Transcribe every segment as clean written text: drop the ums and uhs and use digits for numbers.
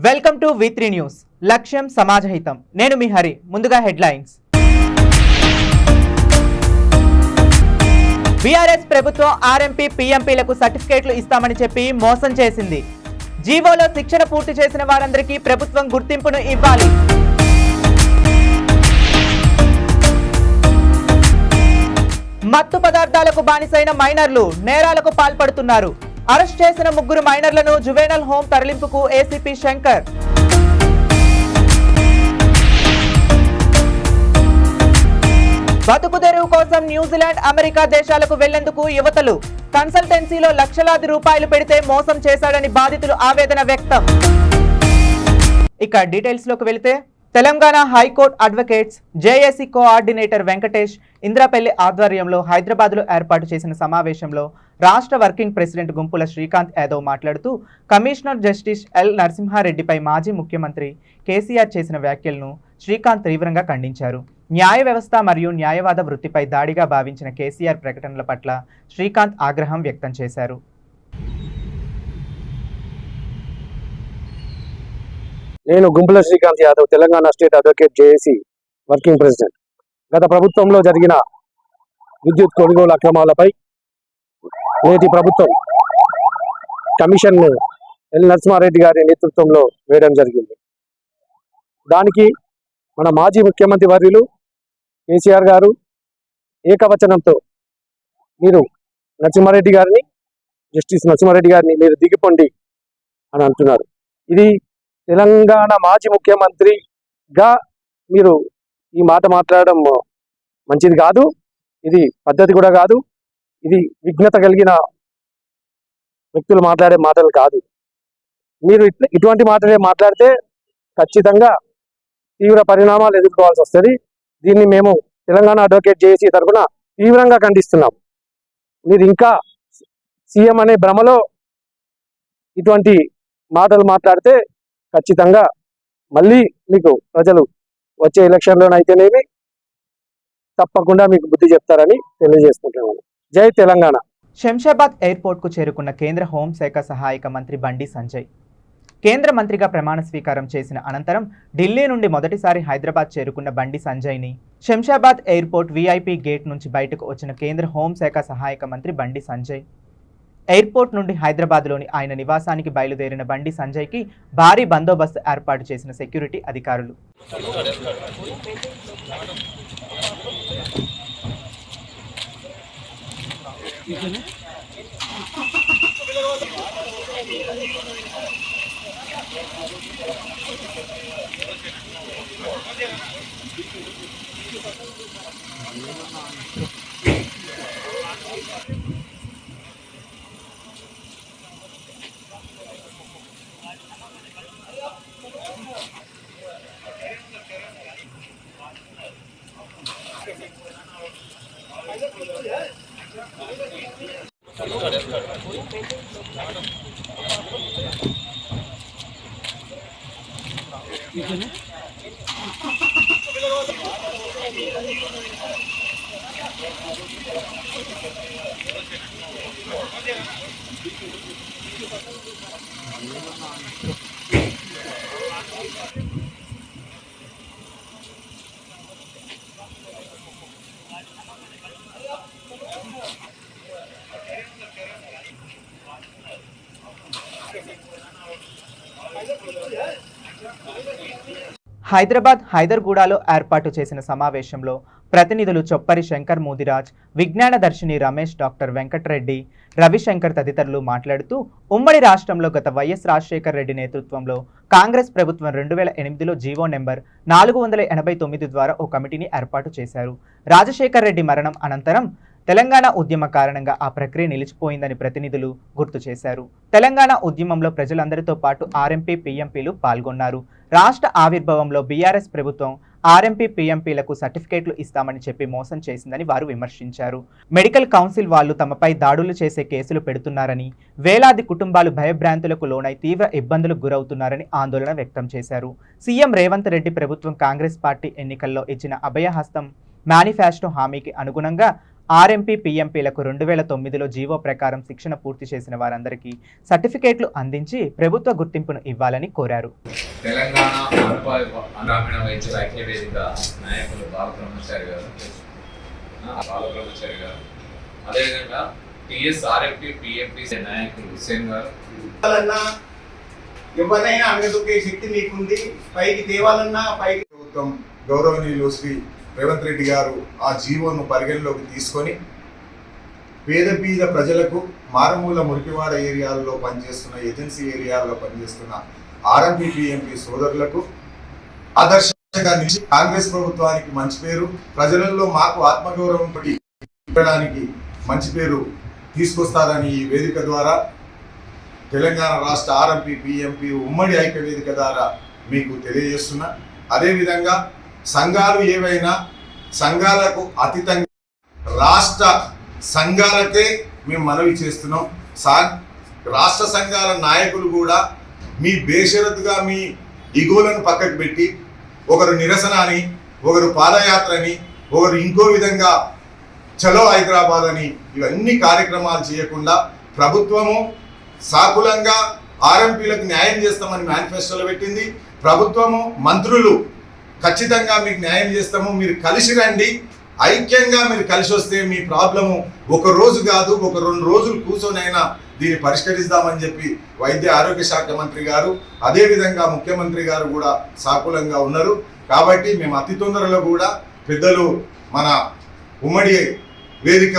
Welcome to V3 news. లక్ష్యం సమాజహితం. నేను మీ హరి. ముందుగా హెడ్లైన్స్. బీఆర్ఎస్ ప్రభుత్వం ఆర్ఎంపీ పీఎంపీలకు సర్టిఫికేట్లు ఇస్తామని చెప్పి మోసం చేసింది. జీవోలో శిక్షణ పూర్తి చేసిన వారందరికీ ప్రభుత్వం గుర్తింపును ఇవ్వాలి. మత్తు పదార్థాలకు బానిసైన మైనర్లు నేరాలకు పాల్పడుతున్నారు. అరెస్ట్ చేసిన 3 మైనర్లను జువెనల్ హోం తరలింపుకు ఏసీపీ శంకర్. బతుకు తెరువు కోసం న్యూజిలాండ్, అమెరికా దేశాలకు వెళ్లేందుకు యువతలు కన్సల్టెన్సీలో లక్షలాది రూపాయలు పెడితే మోసం చేశాడని బాధితులు ఆవేదన వ్యక్తం. ఇక డీటెయిల్స్ లోకి వెళితే, Telangana high court advocates JAC coordinator Venkatesh Indrapalli ఆధ్వర్యంలో హైదరాబాద్లో ఏర్పాటు చేసిన సమావేశంలో రాష్ట్ర వర్కింగ్ ప్రెసిడెంట్ గుంపుల శ్రీకాంత్ యాదవ్ మాట్లాడుతూ కమిషనర్ జస్టిస్ ఎల్ నరసింహారెడ్డిపై మాజీ ముఖ్యమంత్రి కేసీఆర్ చేసిన వ్యాఖ్యలను శ్రీకాంత్ తీవ్రంగా ఖండించారు. న్యాయ వ్యవస్థ మరియు న్యాయవాద వృత్తిపై దాడిగా భావించిన కేసీఆర్ ప్రకటనల పట్ల శ్రీకాంత్ ఆగ్రహం వ్యక్తం చేశారు. నేను Gumpula Srikanth Yadav, Telangana state advocate JAC working president. గత ప్రభుత్వంలో జరిగిన విద్యుత్ కొనుగోలు అక్రమాలపై నేటి ప్రభుత్వం కమిషన్ ఎల్ నరసింహారెడ్డి గారి నేతృత్వంలో వేయడం జరిగింది. దానికి మన మాజీ ముఖ్యమంత్రి వర్యులు కేసీఆర్ గారు ఏకవచనంతో మీరు నరసింహారెడ్డి గారిని, జస్టిస్ నరసింహారెడ్డి గారిని మీరు దిగిపోండి అని అంటున్నారు. ఇది తెలంగాణ మాజీ ముఖ్యమంత్రిగా మీరు ఈ మాట మాట్లాడడం మంచిది కాదు. ఇది పద్ధతి కూడా కాదు. ఇది విఘ్నత కలిగిన వ్యక్తులు మాట్లాడే మాటలు కాదు. మీరు ఇటువంటి మాటలే మాట్లాడితే ఖచ్చితంగా తీవ్ర పరిణామాలు ఎదుర్కోవాల్సి వస్తుంది. దీన్ని మేము తెలంగాణ అడ్వకేట్ జేఏసీ తరఫున తీవ్రంగా ఖండిస్తున్నాం. మీరు ఇంకా సీఎం అనే భ్రమలో ఇటువంటి మాటలు మాట్లాడితే ఖచ్చితంగా మళ్ళీ మీకు ప్రజలు వచ్చే ఎలక్షన్లోనైతేనేమి తప్పకుండా మీకు బుద్ధి చెప్తారని తెలియజేసుకుంటున్నాను. జై తెలంగాణ. శంషాబాద్ ఎయిర్పోర్ట్కు చేరుకున్న కేంద్ర హోంశాఖ సహాయక మంత్రి బండి సంజయ్ కేంద్ర మంత్రిగా ప్రమాణ స్వీకారం చేసిన అనంతరం ఢిల్లీ నుండి మొదటిసారి హైదరాబాద్ చేరుకున్న బండి సంజయ్ని శంషాబాద్ ఎయిర్పోర్ట్ వీఐపీ గేట్ నుంచి బయటకు వచ్చిన కేంద్ర హోంశాఖ సహాయక మంత్రి బండి సంజయ్ ఎయిర్పోర్ట్ నుండి హైదరాబాద్లోని ఆయన నివాసానికి బయలుదేరిన బండి సంజయ్కి భారీ బందోబస్తు ఏర్పాటు చేసిన సెక్యూరిటీ అధికారులు. హైదరాబాద్ హైదర్గూడలో ఏర్పాటు చేసిన సమావేశంలో ప్రతినిధులు చొప్పరి శంకర్ మోదిరాజ్, విజ్ఞాన దర్శిని రమేష్, డాక్టర్ వెంకటరెడ్డి, రవిశంకర్ తదితరులు మాట్లాడుతూ ఉమ్మడి రాష్ట్రంలో గత వైఎస్ రాజశేఖర్ రెడ్డి నేతృత్వంలో కాంగ్రెస్ ప్రభుత్వం 2008లో జీవో నెంబర్ 489 ద్వారా ఓ కమిటీని ఏర్పాటు చేశారు. రాజశేఖర్ రెడ్డి మరణం అనంతరం తెలంగాణ ఉద్యమ కారణంగా ఆ ప్రక్రియ నిలిచిపోయిందని ప్రతినిధులు గుర్తు చేశారు. తెలంగాణ ఉద్యమంలో ప్రజలందరితో పాటు ఆర్ఎంపీ పీఎంపీలు పాల్గొన్నారు. రాష్ట్ర ఆవిర్భావంలో బీఆర్ఎస్ ప్రభుత్వం ఆర్ఎంపీ పీఎంపీలకు సర్టిఫికేట్లు ఇస్తామని చెప్పి మోసం చేసిందని వారు విమర్శించారు. మెడికల్ కౌన్సిల్ వాళ్లు తమపై దాడులు చేసే కేసులు పెడుతున్నారని, వేలాది కుటుంబాలు భయభ్రాంతులకు లోనై తీవ్ర ఇబ్బందులకు గురవుతున్నారని ఆందోళన వ్యక్తం చేశారు. సీఎం రేవంత్ రెడ్డి ప్రభుత్వం కాంగ్రెస్ పార్టీ ఎన్నికల్లో ఇచ్చిన అభయహస్తం మేనిఫెస్టో హామీకి అనుగుణంగా ఆర్ఎంపీ పీఎంపీలకు 2009లో జీవో ప్రకారం శిక్షణ పూర్తి చేసిన వారందరికీ సర్టిఫికేట్లు అందించి ప్రభుత్వ గుర్తింపును ఇవ్వాలని కోరారు. తెలంగాణ గ్రామీణ వైద్యుల ఐక్యవేదిక నాయకులు బాలబ్రహ్మచారి గారు, అదేవిధంగా టిఎస్ ఆర్ఎంపీ పిఎంపీ నాయకులు హుస్సేన్ గారు. ఎవరైనా అణగదొక్కే శక్తి మీకుంది, పైకి తేవాలన్నా పైకి. ప్రభుత్వం గౌరవనీయులు శ్రీ రేవంత్ రెడ్డి గారు ఆ జీవోను పరిగణలోకి తీసుకొని పేద ప్రజలకు మారుమూల మురికివాడ ఏరియాల్లో పనిచేస్తున్న ఏజెన్సీ ఏరియాల్లో పనిచేస్తున్న ఆర్ఎంపీ పిఎంపీ సోదరులకు ఆదర్శంగా నిలిచి కాంగ్రెస్ ప్రభుత్వానికి మంచి పేరు, ప్రజలలో మాకు ఆత్మగౌరవం ఇవ్వడానికి మంచి పేరు తీసుకొస్తారని ఈ వేదిక ద్వారా తెలంగాణ రాష్ట్ర ఆర్ఎంపీ పిఎంపీ ఉమ్మడి ఐక్య వేదిక ద్వారా మీకు తెలియజేస్తున్నా. అదేవిధంగా సంఘాలు ఏవైనా సంఘాలకు అతీతంగా రాష్ట్ర సంఘాలకే మేము మనవి చేస్తున్నాం. రాష్ట్ర సంఘాల నాయకులు కూడా మీ బేషరతుగా మీ ఇగోలను పక్కకు పెట్టి ఒకరు నిరసన అని, ఒకరు పాదయాత్రని, ఒకరు ఇంకో విధంగా చలో హైదరాబాద్ అని ఇవన్నీ కార్యక్రమాలు చేయకుండా ప్రభుత్వము సాకులంగా ఆర్ఎంపీలకు న్యాయం చేస్తామని మేనిఫెస్టోలో పెట్టింది. ప్రభుత్వము మంత్రులు ఖచ్చితంగా మీకు న్యాయం చేస్తాము, మీరు కలిసి రండి, ఐక్యంగా మీరు కలిసి వస్తే మీ ప్రాబ్లము ఒక రోజు కాదు ఒక 2 రోజులు కూర్చొనైనా దీన్ని పరిష్కరిస్తామని చెప్పి వైద్య ఆరోగ్య శాఖ మంత్రి గారు, అదేవిధంగా ముఖ్యమంత్రి గారు కూడా సాకులంగా ఉన్నారు. కాబట్టి మేము అతి తొందరలో కూడా పెద్దలు మన ఉమ్మడి వేదిక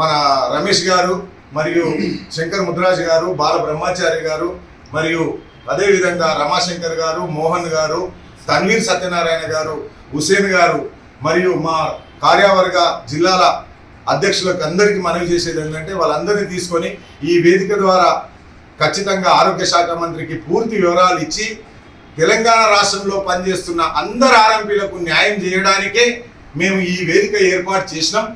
మన రమేష్ గారు మరియు శంకర్ ముద్రాజ్ గారు, బాల బ్రహ్మచారి గారు, మరియు అదేవిధంగా రమాశంకర్ గారు, మోహన్ గారు, తన్వీర్ సత్యనారాయణ గారు, హుసేన్ గారు, మరియు మా కార్యవర్గ జిల్లాల అధ్యక్షులకు అందరికీ మనవి చేసేది ఏంటంటే వాళ్ళందరినీ తీసుకొని ఈ వేదిక ద్వారా ఖచ్చితంగా ఆరోగ్య శాఖ మంత్రికి పూర్తి వివరాలు ఇచ్చి తెలంగాణ రాష్ట్రంలో పనిచేస్తున్న అందరు ఆర్ఎంపీలకు న్యాయం చేయడానికే మేము ఈ వేదిక ఏర్పాటు చేసినాం.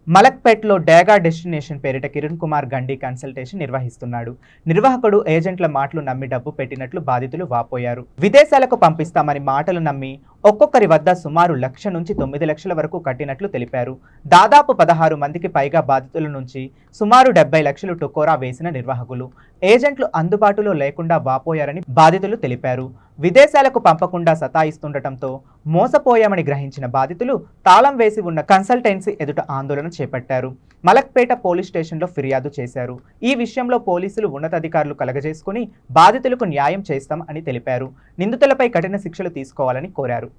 మలక్పేట్లో డేగా డెస్టినేషన్ పేరిట కిరణ్ కుమార్ గండి కన్సల్టేషన్ నిర్వహిస్తున్నాడు. నిర్వాహకుడు ఏజెంట్ల మాటలు నమ్మి డబ్బు పెట్టినట్లు బాధితులు వాపోయారు. విదేశాలకు పంపిస్తామని మాటలు నమ్మి ఒక్కొక్కరి వద్ద సుమారు 1 లక్ష నుంచి 9 లక్షల వరకు కట్టినట్లు తెలిపారు. దాదాపు 16 మందికి పైగా బాధితుల నుంచి సుమారు 70 లక్షలు టొకోరా వేసిన నిర్వాహకులు ఏజెంట్లు అందుబాటులో లేకుండా వాపోయారని బాధితులు తెలిపారు. విదేశాలకు పంపకుండా సతాయిస్తుండటంతో మోసపోయామని గ్రహించిన బాధితులు తాళం వేసి ఉన్న కన్సల్టెన్సీ ఎదుట ఆందోళన చేపట్టారు. మలక్పేట పోలీస్ స్టేషన్లో ఫిర్యాదు చేశారు. ఈ విషయంలో పోలీసులు ఉన్నతాధికారులు కలగజేసుకుని బాధితులకు న్యాయం చేస్తాం అని తెలిపారు. నిందితులపై కఠిన శిక్షలు తీసుకోవాలని కోరారు.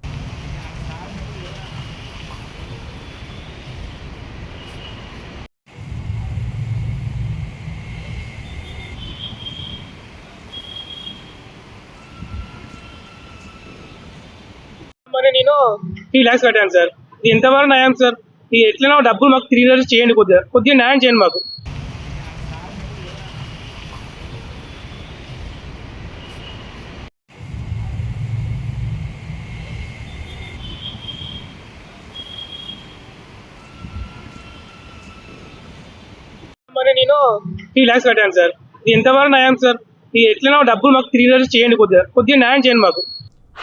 మరి నేను 3 lakhs కట్టాను సార్. ఇది ఎంతవరకు న్యాయం సార్? ఇది ఎట్లైనా డబ్బులు మాకు 3 years చేయండి, కొద్దిగా న్యాయం చేయండి మాకు. మరి నేను 3 lakhs కట్టాను సార్. ఇది ఎంతవరకు న్యాయం సార్? ఇది ఎట్లైనా డబ్బులు మాకు 3 years చేయండి, కొద్దిగా న్యాయం చేయండి మాకు.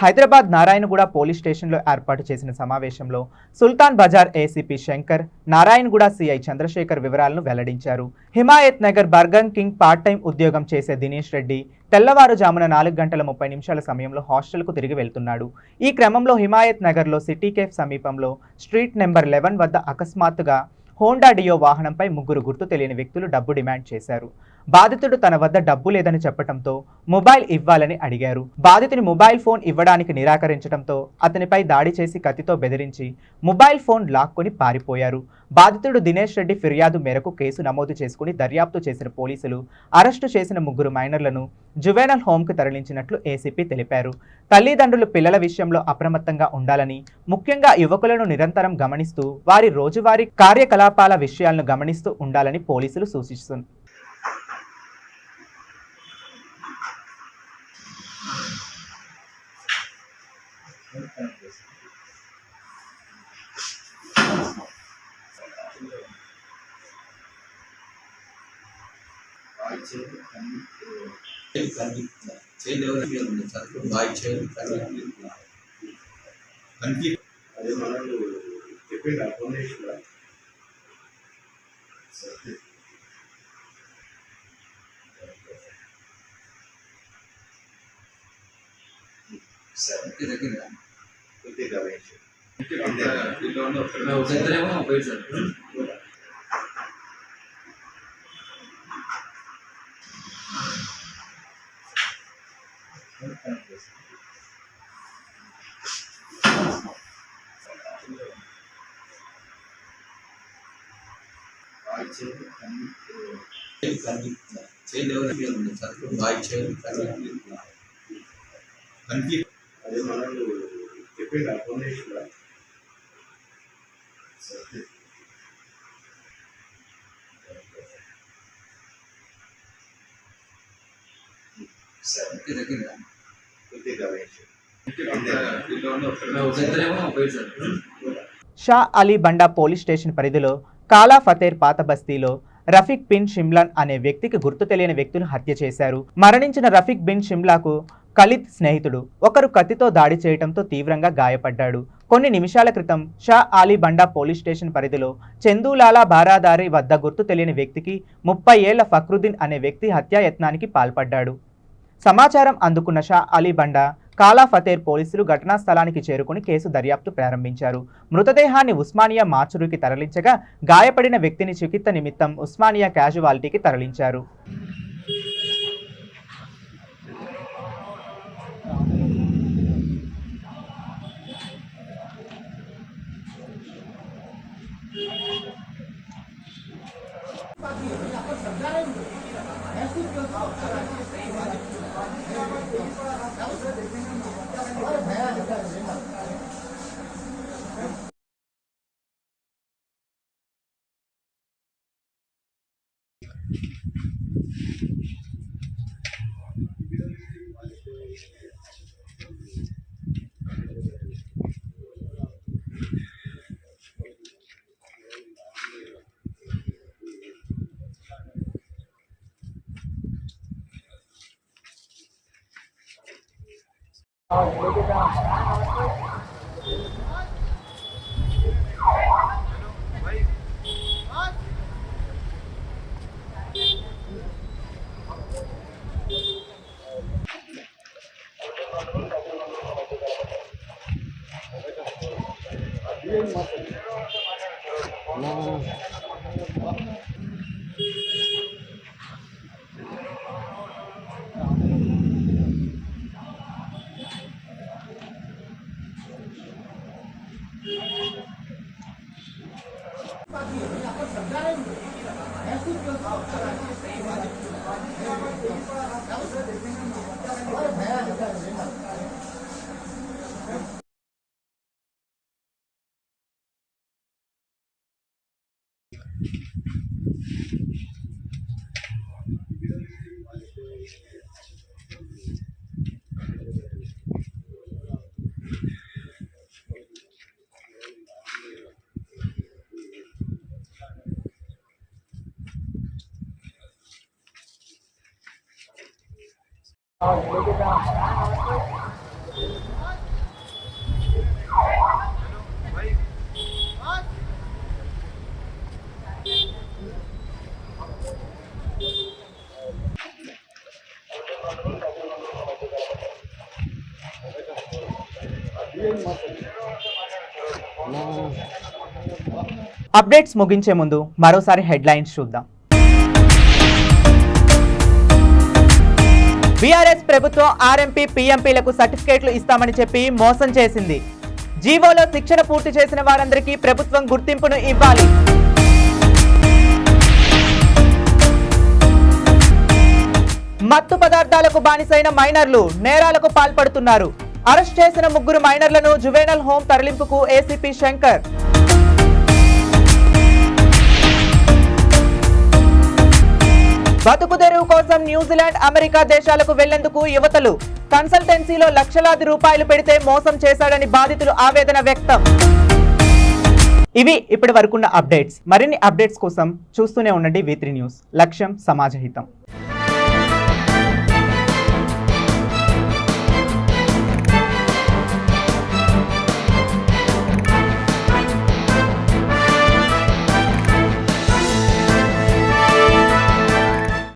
హైదరాబాద్ నారాయణగూడ పోలీస్ స్టేషన్లో ఏర్పాటు చేసిన సమావేశంలో సుల్తాన్ బజార్ ఏసీపీ శంకర్, నారాయణగూడ సిఐ చంద్రశేఖర్ వివరాలను వెల్లడించారు. Himayat Nagar burger king part time ఉద్యోగం చేసే దినేష్ రెడ్డి తెల్లవారుజామున 4:30 సమయంలో హాస్టల్కు తిరిగి వెళ్తున్నాడు. ఈ క్రమంలో హిమాయత్ నగర్లో సిటీ కేఫ్ సమీపంలో స్ట్రీట్ నెంబర్ 11 వద్ద అకస్మాత్తుగా హోండా డియో వాహనంపై 3 గుర్తు తెలియని వ్యక్తులు డబ్బు డిమాండ్ చేశారు. బాధితుడు తన వద్ద డబ్బు లేదని చెప్పడంతో మొబైల్ ఇవ్వాలని అడిగారు. బాధితుని మొబైల్ ఫోన్ ఇవ్వడానికి నిరాకరించడంతో అతనిపై దాడి చేసి కత్తితో బెదిరించి మొబైల్ ఫోన్ లాక్కొని పారిపోయారు. బాధితుడు దినేష్ రెడ్డి ఫిర్యాదు మేరకు కేసు నమోదు చేసుకుని దర్యాప్తు చేసిన పోలీసులు అరెస్టు చేసిన 3 మైనర్లను జువెనల్ హోంకు తరలించినట్లు ఏసీపీ తెలిపారు. తల్లిదండ్రులు పిల్లల విషయంలో అప్రమత్తంగా ఉండాలని, ముఖ్యంగా యువకులను నిరంతరం గమనిస్తూ వారి రోజువారీ కార్యకలాపాల విషయాలను గమనిస్తూ ఉండాలని పోలీసులు సూచిస్తున్నారు. అదే మనల్ని చెప్పిండు ఫోన్ చేసిందా షా అలీ బండా పోలీస్ స్టేషన్ పరిధిలో కాలా ఫతేర్ పాత బస్తీలో రఫీక్ బిన్ షిమ్లాన్ అనే వ్యక్తికి గుర్తు తెలియని వ్యక్తులు హత్య చేశారు. మరణించిన రఫీక్ బిన్ షిమ్లాకు ఖలీద్ స్నేహితుడు ఒకరు కత్తితో దాడి చేయడంతో తీవ్రంగా గాయపడ్డాడు. కొన్ని నిమిషాల క్రితం షా అలీ బండా పోలీస్ స్టేషన్ పరిధిలో చందూలాలా బారాదారి వద్ద గుర్తు తెలియని వ్యక్తికి 30 ఏళ్ల ఫక్రుద్దీన్ అనే వ్యక్తి హత్యాయత్నానికి పాల్పడ్డాడు. సమాచారం అందుకున్న షా అలీ బండా కాలా ఫతేర్ పోలీసులు ఘటనా స్థలానికి చేరుకుని కేసు దర్యాప్తు ప్రారంభించారు. మృతదేహాన్ని ఉస్మానియా మార్చురీకి తరలించగా గాయపడిన వ్యక్తిని చికిత్స నిమిత్తం ఉస్మానియా క్యాజువాలిటీకి తరలించారు. అప్డేట్స్ ముగించే ముందు మరోసారి హెడ్లైన్స్ చూద్దాం. బీఆర్ఎస్ ప్రభుత్వం ఆర్ఎంపీ పీఎంపీలకు సర్టిఫికేట్లు ఇస్తామని చెప్పి మోసం చేసింది. జీవోలో శిక్షణ పూర్తి చేసిన వారందరికీ ప్రభుత్వం గుర్తింపును ఇవ్వాలి. మత్తు పదార్థాలకు బానిసైన మైనర్లు నేరాలకు పాల్పడుతున్నారు. అరెస్ట్ చేసిన 3 మైనర్లను జువెనల్ హోం తరలింపుకు ఏసీపీ శంకర్. బతుకు తెరువు కోసం న్యూజిలాండ్, అమెరికా దేశాలకు వెళ్లేందుకు యువతలు కన్సల్టెన్సీలో లక్షలాది రూపాయలు పెడితే మోసం చేశాడని బాధితులు ఆవేదన వ్యక్తం. ఇవి ఇప్పటి వరకున్న అప్డేట్స్. మరిన్ని అప్డేట్స్ కోసం చూస్తూనే ఉండండి V3 న్యూస్. లక్ష్యం సమాజహితం.